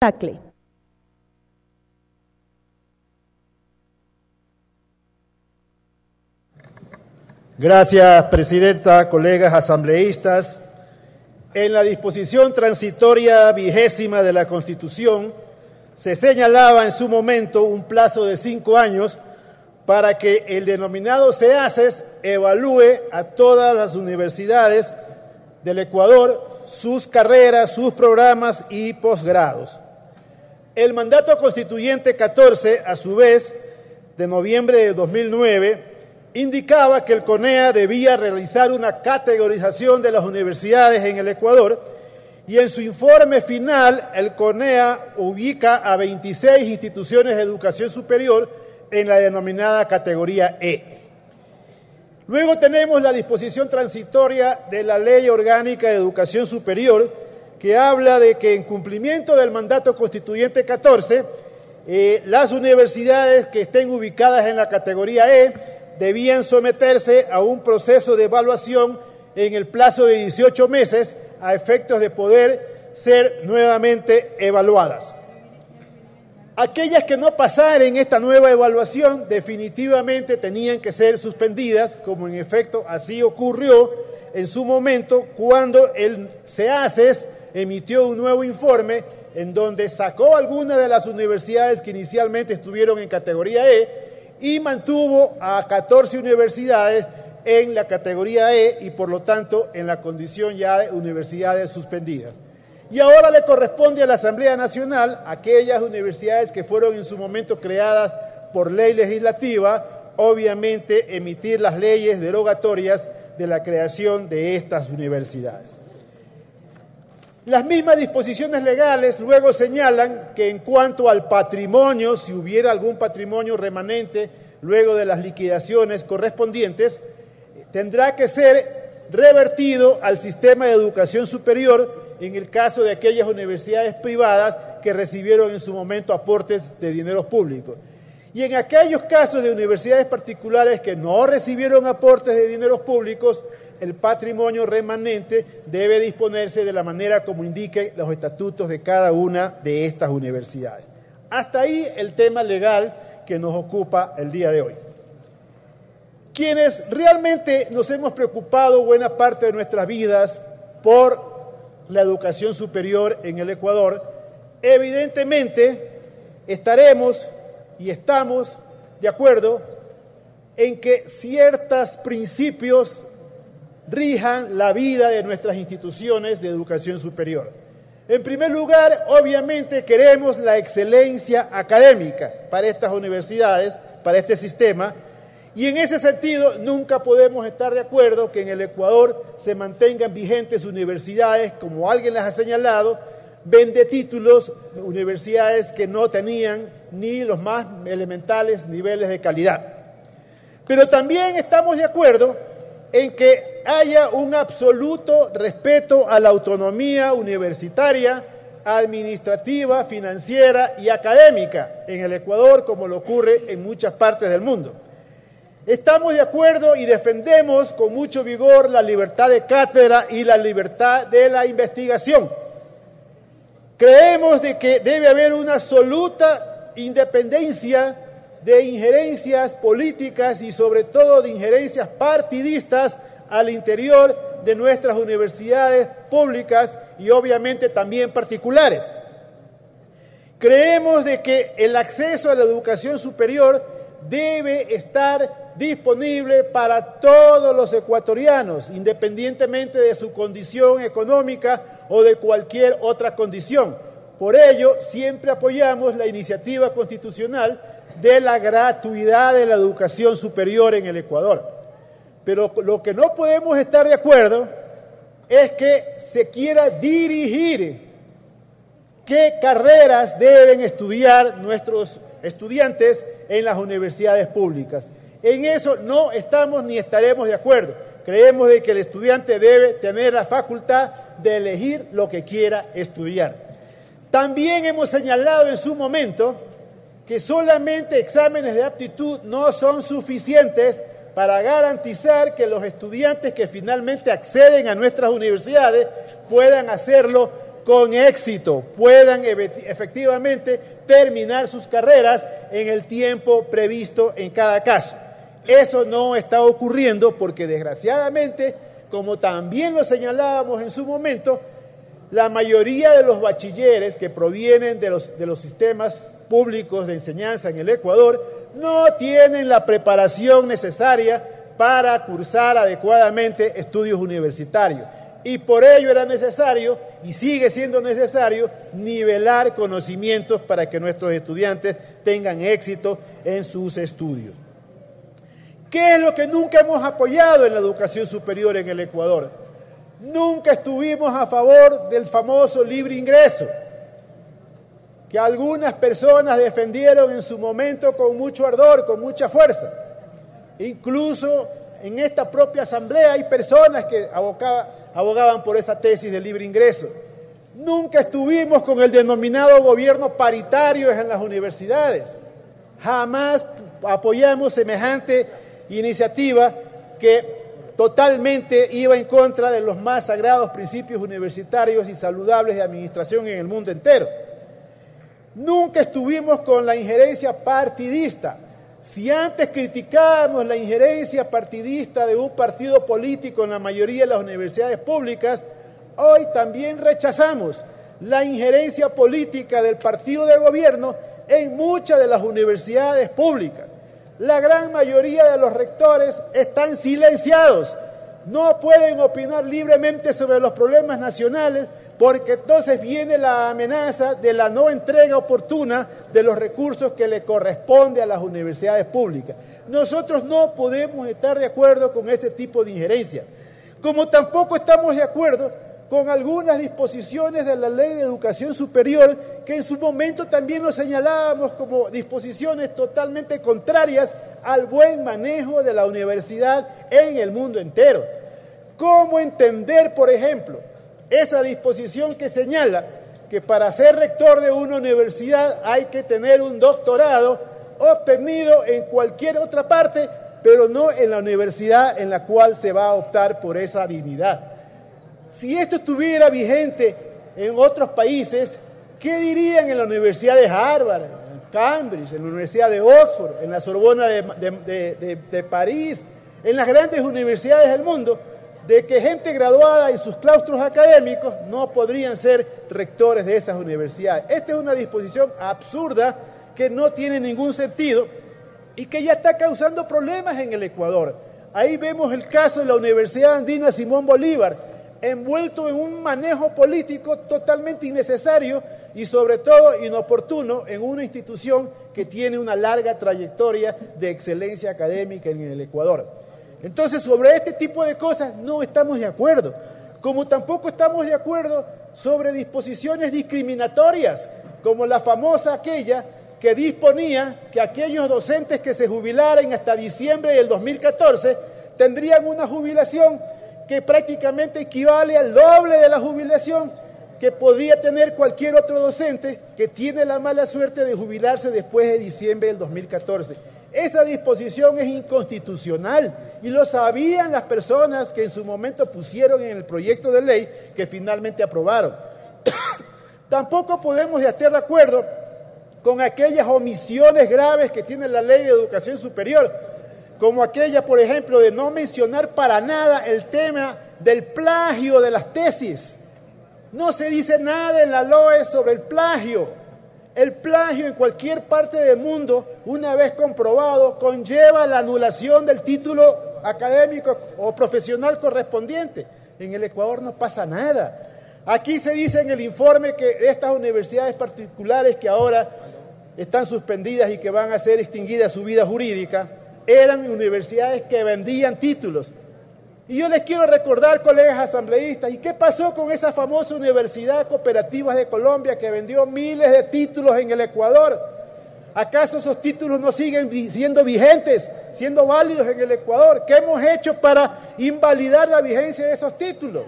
Tagle. Gracias, presidenta, colegas asambleístas. En la disposición transitoria 20ª de la Constitución se señalaba en su momento un plazo de 5 años para que el denominado SEACES evalúe a todas las universidades del Ecuador, sus carreras, sus programas y posgrados. El mandato constituyente 14, a su vez, de noviembre de 2009, indicaba que el CONEA debía realizar una categorización de las universidades en el Ecuador y en su informe final el CONEA ubica a 26 instituciones de educación superior en la denominada categoría E. Luego tenemos la disposición transitoria de la Ley Orgánica de Educación Superior que habla de que en cumplimiento del mandato constituyente 14, las universidades que estén ubicadas en la categoría E debían someterse a un proceso de evaluación en el plazo de 18 meses a efectos de poder ser nuevamente evaluadas. Aquellas que no pasaran esta nueva evaluación definitivamente tenían que ser suspendidas, como en efecto así ocurrió en su momento cuando el SEACES emitió un nuevo informe en donde sacó algunas de las universidades que inicialmente estuvieron en categoría E y mantuvo a 14 universidades en la categoría E y por lo tanto en la condición ya de universidades suspendidas. Y ahora le corresponde a la Asamblea Nacional, aquellas universidades que fueron en su momento creadas por ley legislativa, obviamente emitir las leyes derogatorias de la creación de estas universidades. Las mismas disposiciones legales luego señalan que en cuanto al patrimonio, si hubiera algún patrimonio remanente luego de las liquidaciones correspondientes, tendrá que ser revertido al sistema de educación superior en el caso de aquellas universidades privadas que recibieron en su momento aportes de dinero público. Y en aquellos casos de universidades particulares que no recibieron aportes de dineros públicos, el patrimonio remanente debe disponerse de la manera como indiquen los estatutos de cada una de estas universidades. Hasta ahí el tema legal que nos ocupa el día de hoy. Quienes realmente nos hemos preocupado buena parte de nuestras vidas por la educación superior en el Ecuador, evidentemente estaremos y estamos de acuerdo en que ciertos principios rijan la vida de nuestras instituciones de educación superior. En primer lugar, obviamente queremos la excelencia académica para estas universidades, para este sistema, y en ese sentido nunca podemos estar de acuerdo que en el Ecuador se mantengan vigentes universidades, como alguien las ha señalado, vende títulos, universidades que no tenían ni los más elementales niveles de calidad. Pero también estamos de acuerdo en que haya un absoluto respeto a la autonomía universitaria, administrativa, financiera y académica en el Ecuador, como lo ocurre en muchas partes del mundo. Estamos de acuerdo y defendemos con mucho vigor la libertad de cátedra y la libertad de la investigación. Creemos de que debe haber una absoluta independencia de injerencias políticas y sobre todo de injerencias partidistas al interior de nuestras universidades públicas y obviamente también particulares. Creemos de que el acceso a la educación superior debe estar disponible para todos los ecuatorianos, independientemente de su condición económica o de cualquier otra condición. Por ello, siempre apoyamos la iniciativa constitucional de la gratuidad de la educación superior en el Ecuador. Pero lo que no podemos estar de acuerdo es que se quiera dirigir qué carreras deben estudiar nuestros estudiantes en las universidades públicas. En eso no estamos ni estaremos de acuerdo. Creemos de que el estudiante debe tener la facultad de elegir lo que quiera estudiar. También hemos señalado en su momento que solamente exámenes de aptitud no son suficientes para garantizar que los estudiantes que finalmente acceden a nuestras universidades puedan hacerlo con éxito puedan efectivamente terminar sus carreras en el tiempo previsto en cada caso. Eso no está ocurriendo porque desgraciadamente, como también lo señalábamos en su momento, la mayoría de los bachilleres que provienen de los sistemas públicos de enseñanza en el Ecuador no tienen la preparación necesaria para cursar adecuadamente estudios universitarios. Y por ello era necesario, y sigue siendo necesario, nivelar conocimientos para que nuestros estudiantes tengan éxito en sus estudios. ¿Qué es lo que nunca hemos apoyado en la educación superior en el Ecuador? Nunca estuvimos a favor del famoso libre ingreso, que algunas personas defendieron en su momento con mucho ardor, con mucha fuerza. Incluso en esta propia asamblea hay personas que abogaban por esa tesis de libre ingreso. Nunca estuvimos con el denominado gobierno paritario en las universidades. Jamás apoyamos semejante iniciativa que totalmente iba en contra de los más sagrados principios universitarios y saludables de administración en el mundo entero. Nunca estuvimos con la injerencia partidista. Si antes criticábamos la injerencia partidista de un partido político en la mayoría de las universidades públicas, hoy también rechazamos la injerencia política del partido de gobierno en muchas de las universidades públicas. La gran mayoría de los rectores están silenciados, no pueden opinar libremente sobre los problemas nacionales porque entonces viene la amenaza de la no entrega oportuna de los recursos que le corresponde a las universidades públicas. Nosotros no podemos estar de acuerdo con ese tipo de injerencia, como tampoco estamos de acuerdo con algunas disposiciones de la Ley de Educación Superior que en su momento también lo señalábamos como disposiciones totalmente contrarias al buen manejo de la universidad en el mundo entero. ¿Cómo entender, por ejemplo, esa disposición que señala que para ser rector de una universidad hay que tener un doctorado obtenido en cualquier otra parte, pero no en la universidad en la cual se va a optar por esa dignidad? Si esto estuviera vigente en otros países, ¿qué dirían en la Universidad de Harvard, en Cambridge, en la Universidad de Oxford, en la Sorbona de París, en las grandes universidades del mundo, de que gente graduada en sus claustros académicos no podrían ser rectores de esas universidades? Esta es una disposición absurda que no tiene ningún sentido y que ya está causando problemas en el Ecuador. Ahí vemos el caso de la Universidad Andina Simón Bolívar, envuelto en un manejo político totalmente innecesario y sobre todo inoportuno en una institución que tiene una larga trayectoria de excelencia académica en el Ecuador. Entonces, sobre este tipo de cosas no estamos de acuerdo, como tampoco estamos de acuerdo sobre disposiciones discriminatorias, como la famosa aquella que disponía que aquellos docentes que se jubilaran hasta diciembre del 2014 tendrían una jubilación que prácticamente equivale al doble de la jubilación que podría tener cualquier otro docente que tiene la mala suerte de jubilarse después de diciembre del 2014. Esa disposición es inconstitucional y lo sabían las personas que en su momento pusieron en el proyecto de ley que finalmente aprobaron. Tampoco podemos estar de acuerdo con aquellas omisiones graves que tiene la Ley de Educación Superior, como aquella, por ejemplo, de no mencionar para nada el tema del plagio de las tesis. No se dice nada en la LOE sobre el plagio. El plagio en cualquier parte del mundo, una vez comprobado, conlleva la anulación del título académico o profesional correspondiente. En el Ecuador no pasa nada. Aquí se dice en el informe que estas universidades particulares que ahora están suspendidas y que van a ser extinguidas su vida jurídica, eran universidades que vendían títulos. Y yo les quiero recordar, colegas asambleístas, ¿y qué pasó con esa famosa Universidad Cooperativas de Colombia que vendió miles de títulos en el Ecuador? ¿Acaso esos títulos no siguen siendo vigentes, siendo válidos en el Ecuador? ¿Qué hemos hecho para invalidar la vigencia de esos títulos?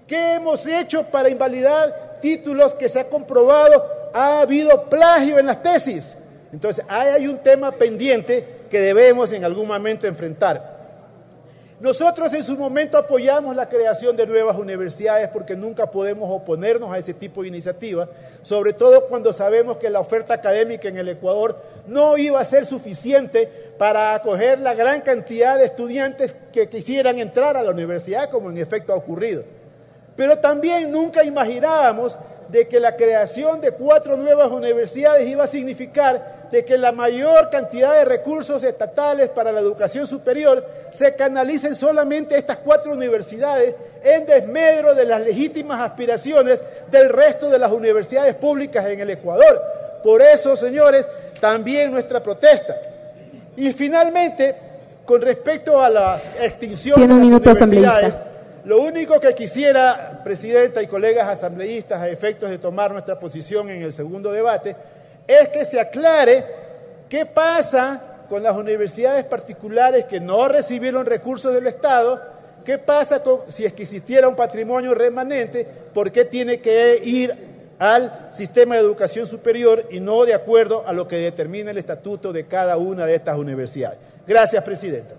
¿Qué hemos hecho para invalidar títulos que se ha comprobado ha habido plagio en las tesis? Entonces, hay un tema pendiente que debemos en algún momento enfrentar. Nosotros en su momento apoyamos la creación de nuevas universidades porque nunca podemos oponernos a ese tipo de iniciativas, sobre todo cuando sabemos que la oferta académica en el Ecuador no iba a ser suficiente para acoger la gran cantidad de estudiantes que quisieran entrar a la universidad, como en efecto ha ocurrido. Pero también nunca imaginábamos de que la creación de 4 nuevas universidades iba a significar de que la mayor cantidad de recursos estatales para la educación superior se canalicen solamente a estas 4 universidades en desmedro de las legítimas aspiraciones del resto de las universidades públicas en el Ecuador. Por eso, señores, también nuestra protesta. Y finalmente, con respecto a la extinción de las universidades, lo único que quisiera, Presidenta y colegas asambleístas, a efectos de tomar nuestra posición en el segundo debate, es que se aclare qué pasa con las universidades particulares que no recibieron recursos del Estado, qué pasa si es que existiera un patrimonio remanente, por qué tiene que ir al sistema de educación superior y no de acuerdo a lo que determina el estatuto de cada una de estas universidades. Gracias, Presidenta.